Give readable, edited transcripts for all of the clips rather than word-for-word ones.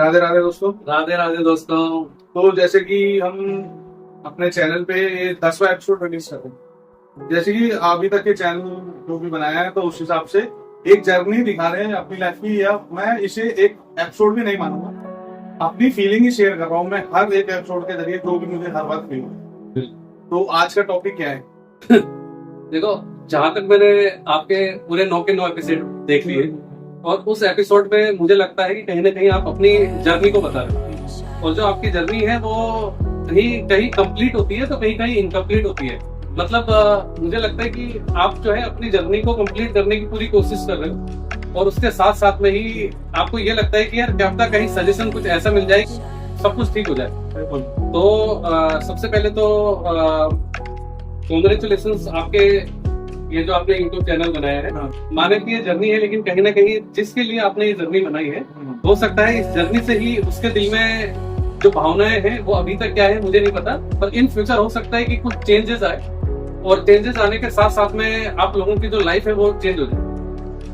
राधे राधे दोस्तों। राधे राधे दोस्तों। तो जैसे कि हम अपने चैनल पे 10वां एपिसोड रिलीज कर रहे हैं, जैसे कि अभी तक के चैनल जो भी बनाया है तो उस हिसाब से एक जर्नी दिखा रहे हैं अपनी लाइफ की, या मैं इसे एक एपिसोड भी नहीं मानूंगा, अपनी फीलिंग ही शेयर कर रहा हूँ मैं हर एक एपिसोड के जरिए, जो भी मुझे हर बात फील हो। तो आज का टॉपिक क्या है? देखो, जहां तक मैंने आपके पूरे 9 के 9 एपिसोड देख लिए और उस एपिसोड में मुझे लगता है कि कहीं ना कहीं आप अपनी जर्नी को बता रहे हो, और जो आपकी जर्नी है वो कहीं कहीं कंप्लीट होती है तो कहीं कहीं इनकम्प्लीट होती है। मतलब मुझे लगता है कि आप जो है अपनी जर्नी को कंप्लीट करने की पूरी कोशिश कर रहे हो, और उसके साथ साथ में ही आपको ये लगता है कि यार क्या पता कहीं सजेशन कुछ ऐसा मिल जाए कि सब कुछ ठीक हो जाए। तो सबसे पहले तो कॉन्ग्रेचुलेशंस आपके, ये जो आपने यूट्यूब चैनल बनाया है। माने कि ये जर्नी है, लेकिन कहीं ना कहीं जिसके लिए आपने ये जर्नी बनाई है, हो सकता है इस जर्नी से ही उसके दिल में जो भावनाएं हैं वो अभी तक क्या है मुझे नहीं पता, पर इन फ्यूचर हो सकता है कि कुछ चेंजेस आए, और चेंजेस आने के साथ साथ में आप लोगों की जो लाइफ है वो चेंज हो जाए।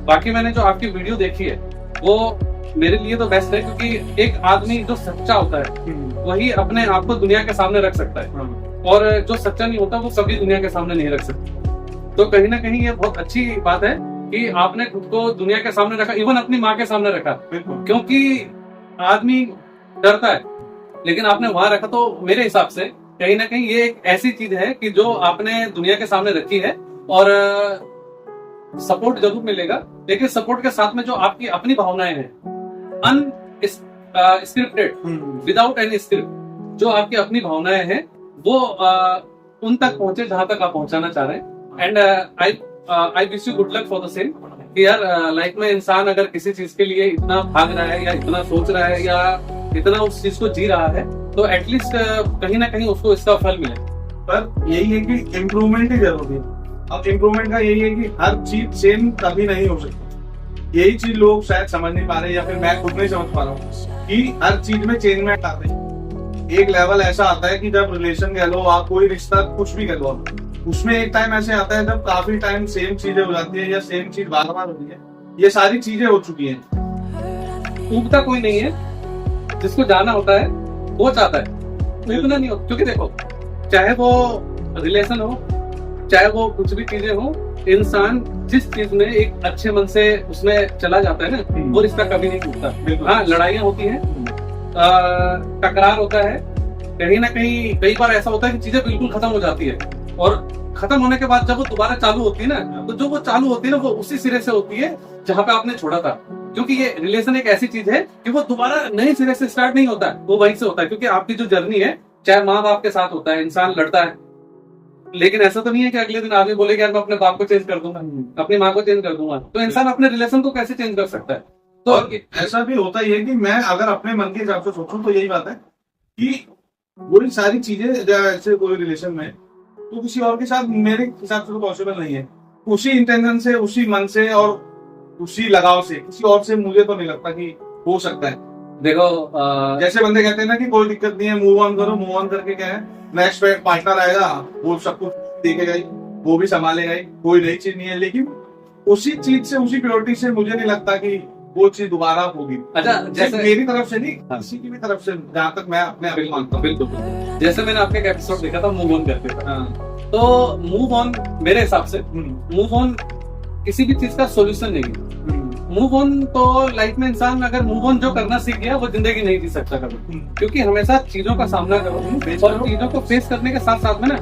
बाकी मैंने जो आपकी वीडियो देखी है वो मेरे लिए तो बेस्ट है, क्योंकि एक आदमी जो सच्चा होता है वही अपने आप को दुनिया के सामने रख सकता है, और जो सच्चा नहीं होता वो कभी दुनिया के सामने नहीं रख सकता। तो कहीं ना कहीं ये बहुत अच्छी बात है कि आपने खुद को दुनिया के सामने रखा, इवन अपनी माँ के सामने रखा, क्योंकि आदमी डरता है, लेकिन आपने वहां रखा। तो मेरे हिसाब से कहीं ना कहीं ये एक ऐसी चीज है कि जो आपने दुनिया के सामने रखी है, और सपोर्ट जरूर मिलेगा, लेकिन सपोर्ट के साथ में जो आपकी अपनी भावनाएं हैं, अनस्क्रिप्टेड, विदाउट एनी स्क्रिप्ट, जो आपकी अपनी भावनाएं हैं वो उन तक पहुंचे जहां तक आप पहुंचाना चाह रहे हैं। And I wish you good luck for the same, कि यार लाइफ में इंसान अगर किसी चीज के लिए इतना भाग रहा है या इतना सोच रहा है या इतना उस चीज को जी रहा है, तो एटलीस्ट कहीं ना कहीं उसको इसका फल मिले। पर यही है कि इम्प्रूवमेंट ही जरूरी है। अब इम्प्रूवमेंट का यही है कि हर चीज सेम कभी नहीं हो सकती। यही चीज लोग शायद समझ नहीं पा रहे, या फिर मैं खुद नहीं समझ पा रहा हूँ कि हर चीज में चेंजमेंट आते हैं। एक लेवल ऐसा आता है कि जब रिलेशन कह लो, आप कोई रिश्ता कुछ भी कह लो, उसमें एक टाइम ऐसे आता है जब काफी टाइम सेम चीजें हो जाती है, या सेम चीज बार बार होती है, ये सारी चीजें हो चुकी हैं। उगता कोई नहीं है, जिसको जाना होता है वो चाहता है, उगना नहीं हो। क्योंकि देखो, चाहे वो रिलेशन हो, चाहे वो कुछ भी चीजें हो, इंसान जिस चीज में एक अच्छे मन से उसमें चला जाता है ना, वो रिश्ता कभी नहीं टूटता। हाँ, लड़ाइयाँ होती हैं, टकरार होता है, कहीं ना कहीं कई बार ऐसा होता है कि चीजें बिल्कुल खत्म हो जाती है, और खत्म होने के बाद जब वो दोबारा चालू होती है ना, तो जो वो चालू होती है ना, वो उसी सिरे से होती है जहां पे आपने छोड़ा था। क्योंकि ये रिलेशन एक ऐसी चीज है कि वो दोबारा नए सिरे से स्टार्ट नहीं होता है, वो वहीं से होता है। क्योंकि आपकी जो जर्नी है, चाहे माँ बाप के साथ होता है, इंसान लड़ता है, लेकिन ऐसा तो नहीं है कि अगले दिन आदमी बोले कि यार मैं अपने बाप को चेंज कर दूंगा, अपनी माँ को चेंज कर दूंगा। तो इंसान अपने रिलेशन को कैसे चेंज कर सकता है? तो ऐसा भी होता ही है कि मैं अगर अपने मन के हिसाब से सोचूं तो यही बात है कि वही सारी चीजें ऐसे कोई रिलेशन में तो किसी और के साथ मेरे हिसाब से तो पॉसिबल नहीं है। उसी इंटेंशन से, उसी मन से और उसी लगाव से किसी और से मुझे तो नहीं लगता कि हो सकता है। देखो, जैसे बंदे कहते हैं ना कि कोई दिक्कत नहीं है, मूव ऑन करो। मूव ऑन करके क्या है, नेक्स्ट पार्टनर आएगा, वो सब कुछ देखेगा ही, वो भी संभालेगा ही, कोई नई चीज नहीं है। लेकिन उसी चीज से, उसी प्योरिटी से मुझे नहीं लगता कि वो चीज दोबारा होगी। अच्छा, जैसे मेरी तरफ से नहीं, किसी की भी तरफ से, जहाँ तक मैं अपने आप मानता हूँ। बिल्कुल, जैसे मैंने आपका एक एपिसोड देखा था मूव ऑन करके, तो मूव ऑन मेरे हिसाब से, मूव ऑन किसी भी चीज का सॉल्यूशन नहीं है। मूव ऑन तो लाइफ में इंसान अगर मूव ऑन जो करना सीख गया, वो जिंदगी नहीं जी सकता कभी, क्योंकि हमेशा चीजों का सामना करो, और चीजों को फेस करने के साथ साथ में ना,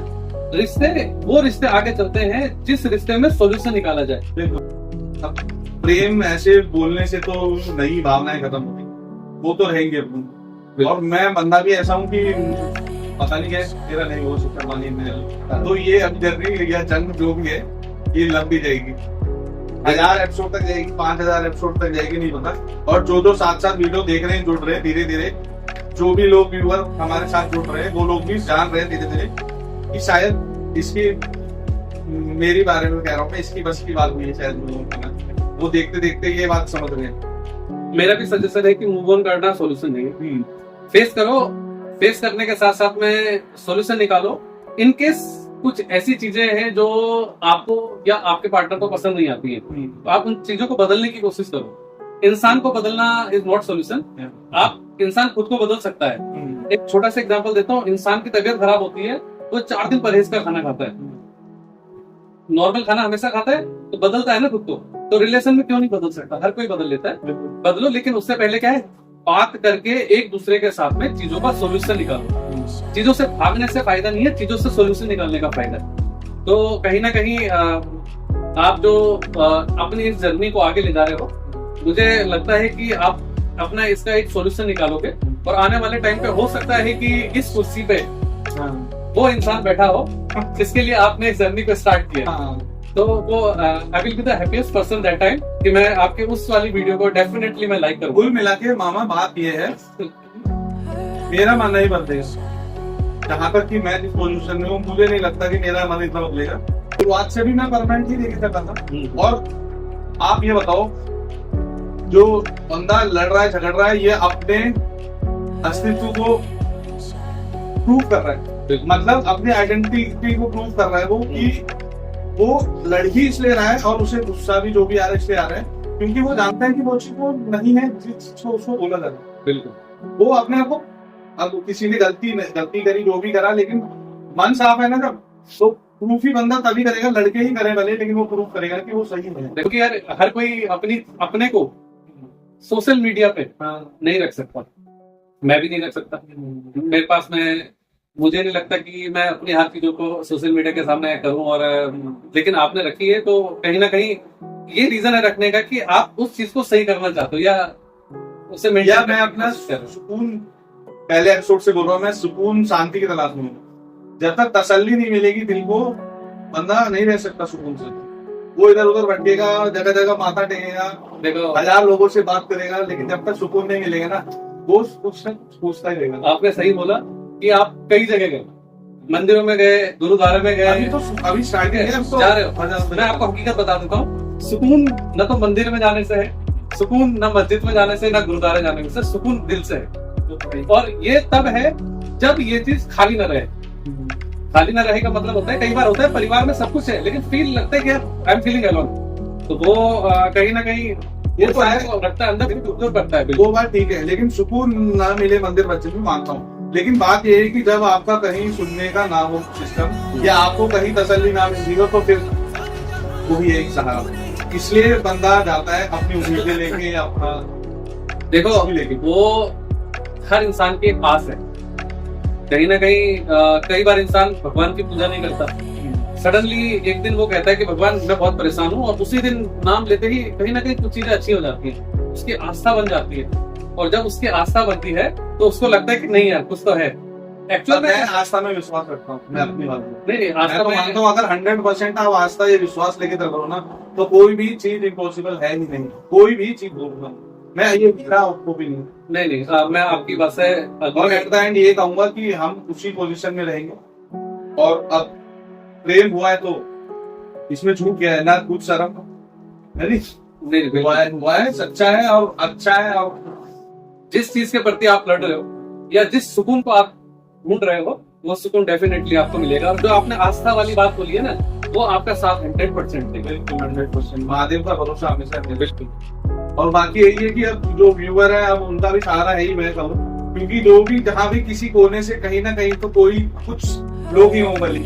वो रिश्ते आगे चलते हैं जिस रिश्ते में सॉल्यूशन निकाला जाए। प्रेम ऐसे बोलने से तो नई भावनाएं खत्म होती, वो तो रहेंगे अपनी। और मैं बंदा भी ऐसा हूँ कि पता नहीं क्या तेरा नहीं हो सकता मानी में, तो ये अब जर्नी या जंग जो भी है, ये लग भी जाएगी, 1000 एपिसोड तक जाएगी, 5000 एपिसोड तक जाएगी, नहीं पता। और जो साथ साथ वीडियो देख रहे हैं, जुड़ रहे हैं धीरे धीरे, जो भी लोग व्यूअर हमारे साथ जुड़ रहे हैं, वो लोग भी जान रहे हैं धीरे धीरे कि शायद इसकी, मेरी बारे में कह रहा हूँ मैं, इसकी बस की बात नहीं है शायद। वो देखते देखते ये बात समझ रहे हैं। मेरा भी सजेशन है कि मूव ऑन करना सॉल्यूशन नहीं है। फेस करो, फेस करने के साथ साथ में सॉल्यूशन निकालो। इन केस कुछ ऐसी चीजें हैं जो आपको या आपके पार्टनर को पसंद नहीं आती है, तो आप उन चीजों को बदलने की कोशिश करो। इंसान को बदलना इज नॉट सॉल्यूशन। आप इंसान खुद को बदल सकता है। एक छोटा सा एग्जांपल देता हूँ, इंसान की तबीयत खराब होती है तो 4 दिन परहेज का खाना खाता है, नॉर्मल खाना हमेशा खाता है, तो बदलता है ना खुद को। तो रिलेशन में क्यों नहीं बदल सकता? हर कोई बदल लेता है, बदलो, लेकिन उससे पहले क्या है, बात करके एक दूसरे के साथ में चीजों का सोल्यूशन निकालो। चीजों से भागने से फायदा नहीं है, चीजों से सोल्यूशन निकालने का फायदा है। तो कहीं ना कहीं आप जो अपनी इस जर्नी को आगे ले जा रहे हो, मुझे लगता है कि आप अपना इसका एक सोल्यूशन निकालोगे और आने वाले टाइम पे हो सकता है कि इस कुर्सी पे वो इंसान बैठा हो जिसके लिए आपने इस जर्नी को स्टार्ट किया। तो वो I will be the happiest person that time कि मैं आपके उस वाली वीडियो को डेफिनेटली मैं लाइक करूंगा। कुल मिला के मामा बात ये है, मेरा मन नहीं बदलेगा। जहाँ तक कि मैं जिस पोजीशन में हूँ, मुझे नहीं लगता कि मेरा मन इतना बदलेगा। शुरुआत से भी मैं परमानेंट ही देखी सकता था। और आप ये बताओ, जो बंदा लड़ रहा है, झगड़ रहा है, ये अपने अस्तित्व को प्रूव कर रहा है, मतलब अपनी आइडेंटिटी को प्रूव कर रहा है वो, कि वो लड़ ही इसलिए रहा है और उसे गुस्सा भी जो भी आ रहा है इसलिए आ रहा है क्योंकि वो जानता है कि वो चीज वो नहीं है जिसको उसको बोला जा रहा है। बिल्कुल, वो अपने आप को, अब किसी ने गलती करी, जो भी करा, लेकिन मन साफ है ना जब, तो प्रूफ ही बंदा तभी करेगा, लड़के ही करे भले, लेकिन वो प्रूफ करेगा कि वो सही है। देखो कि यार हर कोई अपने को सोशल मीडिया पे नहीं रख सकता, मैं भी नहीं रख सकता। मेरे पास में, मुझे नहीं लगता कि मैं अपनी हर चीजों को सोशल मीडिया के सामने करूं, और लेकिन आपने रखी है तो कहीं ना कहीं ये रीजन है रखने का कि आप उस चीज को सही करना चाहते हो, या उसे मैं अपना सुकून, पहले एपिसोड से बोल रहा हूँ, मैं सुकून शांति की तलाश में हूँ। जब तक तसल्ली नहीं मिलेगी दिल को, बंदा नहीं रह सकता सुकून से। वो इधर उधर भटकेगा, जगह जगह माथा टेकेगा, देखो 1000 लोगों से बात करेगा, लेकिन जब तक सुकून नहीं मिलेगा ना, वो कुछ पूछता ही रहेगा। आपने सही बोला कि आप कई जगह गए, मंदिरों में गए, गुरुद्वारे में गए, अभी स्टार्टिंग जा रहे हो। मैं आपको हकीकत बता देता हूँ, सुकून न तो मंदिर में जाने से है, सुकून न मस्जिद में जाने से, न गुरुद्वारे जाने से, सुकून दिल से है। और ये तब है जब ये चीज खाली न रहे। खाली न रहे का मतलब होता है, कई बार होता है परिवार में सब कुछ है लेकिन फील लगता है कि आई एम फीलिंग अलोन, तो वो कहीं ना कहीं ये तो रखता है अंदर, दूर पड़ता है। वो बात ठीक है, लेकिन सुकून ना मिले मंदिर मस्जिद में मानता हूँ, लेकिन बात ये है कि जब आपका कहीं सुनने का ना हो सिस्टम, या आपको कहीं तसल्ली ना मिली हो, तो फिर वही एक सहारा। इसलिए बंदा जाता है अपनी उम्मीदें लेके, अपना देखो वो हर इंसान की एक आस है। कहीं ना कहीं कई बार इंसान भगवान की पूजा नहीं करता, सडनली एक दिन वो कहता है कि भगवान मैं बहुत परेशान हूँ, और उसी दिन नाम लेते ही कहीं ना कहीं कुछ चीजें अच्छी हो जाती है, उसकी आस्था बन जाती है। और जब उसकी आस्था बनती है तो उसको लगता है कि नहीं यार कुछ तो है। एक्चुअल में आस्था में विश्वास रखता हूँ मैं अपनी बात में। नहीं, आस्था तो मानता हूँ, अगर 100% आप आस्था ये विश्वास लेके चलो ना, तो कोई भी चीज इम्पॉसिबल है ही नहीं। कोई भी चीज बोलूंगा मैं, ये गिरा आपको भी नहीं। मैं आपकी बात से, और एट द एंड ये कहूंगा कि हम उसी पोजीशन में रहेंगे। और अब प्रेम हुआ है तो इसमें झूठ क्या है, ना कुछ शर्म नहीं, हुआ है, सच्चा है और अच्छा है। और जिस चीज के प्रति आप लड़ रहे हो या जिस सुकून को आप ढूंढ रहे हो, वो सुकून डेफिनेटली आपको मिलेगा। और जो आपने आस्था वाली बात बोली है ना, वो आपका साथ 100% देगा। 100% महादेव का भरोसा हमेशा है, बिल्कुल। और बाकी यही है कि अब जो व्यूअर है, अब उनका भी सहारा है ही, मैं कहूँ, क्योंकि जो भी जहाँ भी किसी कोने से कहीं ना कहीं तो कोई कुछ लोग ही हों, भले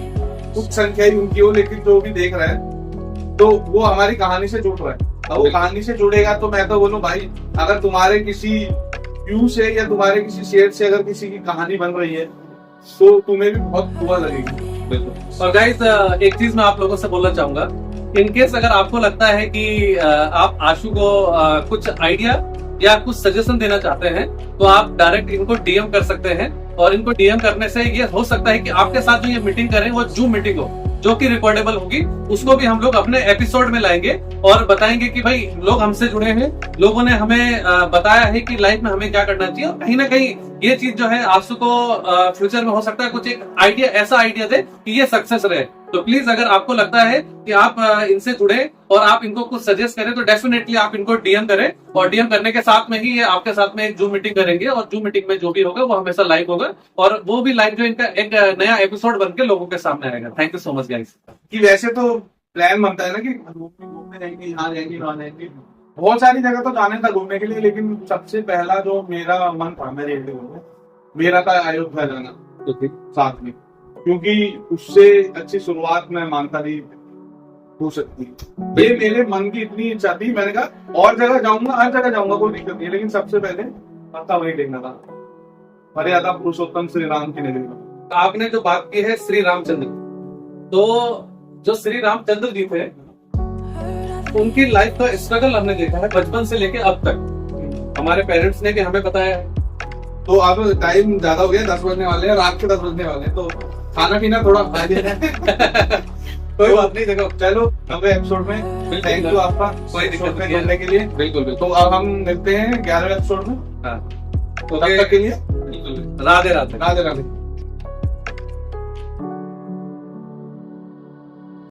कुछ संख्या ही उनकी हो, लेकिन जो भी देख रहा है तो वो हमारी कहानी से जुड़ रहा है। और वो कहानी से जुड़ेगा तो मैं तो बोलूं भाई, अगर तुम्हारे किसी व्यू से या तुम्हारे किसी शेयर से अगर किसी की कहानी बन रही है तो तुम्हें भी बहुत बुरा लगेगी। बिल्कुल। और गाइस एक चीज मैं आप लोगों से बोलना चाहूंगा, इनकेस अगर आपको लगता है कि आप आशु को कुछ आइडिया या कुछ सजेशन देना चाहते हैं, तो आप डायरेक्ट इनको डीएम कर सकते हैं। और इनको डीएम करने से ये हो सकता है कि आपके साथ जो ये मीटिंग करें वो जूम मीटिंग हो, जो कि रिकॉर्डेबल होगी, उसको भी हम लोग अपने एपिसोड में लाएंगे और बताएंगे कि भाई लोग हमसे जुड़े हैं, लोगों ने हमें बताया है कि लाइफ में हमें क्या करना चाहिए। और कहीं ना कहीं ये चीज जो है आशु को फ्यूचर में हो सकता है कुछ एक आइडिया, ऐसा आइडिया दे कि ये सक्सेस रहे। तो प्लीज अगर आपको लगता है कि आप इनसे जुड़े और आप इनको कुछ सजेस्ट करें, तो डेफिनेटली आप इनको डीएम करें। और डीएम करने के साथ में ही ये आपके साथ में एक जूम मीटिंग करेंगे, और जूम मीटिंग में जो भी होगा वो हमेशा लाइव होगा, और वो भी लाइव जो इनका एक नया एपिसोड बन के लोगों के सामने आएगा। Thank you so much guys. कि वैसे तो प्लान बनता है ना कि घूमने जाएंगे, यहाँ जाएंगे, वहाँ जाएंगे, बहुत सारी जगह तो जाने था घूमने के लिए, लेकिन सबसे पहला जो मेरा मन था मेरे इंडिया में, मेरा था अयोध्या जाना साथ में, क्योंकि उससे अच्छी शुरुआत मैं मानता नहीं हो सकती। ये मेरे मन की इतनी इच्छा थी, मैंने कहा और जगह जाऊंगा, हर जगह जाऊंगा, कोई दिक्कत नहीं, लेकिन सबसे पहले माता वही देखना था, मर्यादा पुरुषोत्तम श्री राम की नगरी में। आपने जो बात की है श्री रामचंद्र, तो जो श्री रामचंद्र जी थे उनकी लाइफ का स्ट्रगल हमने देखा है बचपन से लेके अब तक। हमारे पेरेंट्स ने भी हमें बताया है। तो अब टाइम ज्यादा हो गया, 10 बजने वाले हैं, रात के 10 बजने वाले हैं, तो खाना पीना थोड़ा कोई बात नहीं, देखो चलो अगले एपिसोड में। थैंक यू आपका कोई दिक्कत नहीं करने के लिए। बिल्कुल बिल्कुल। तो अब हम मिलते हैं 11वें एपिसोड में। हाँ, तो तब तक के लिए बिल्कुल। राधे राधे। राधे राधे।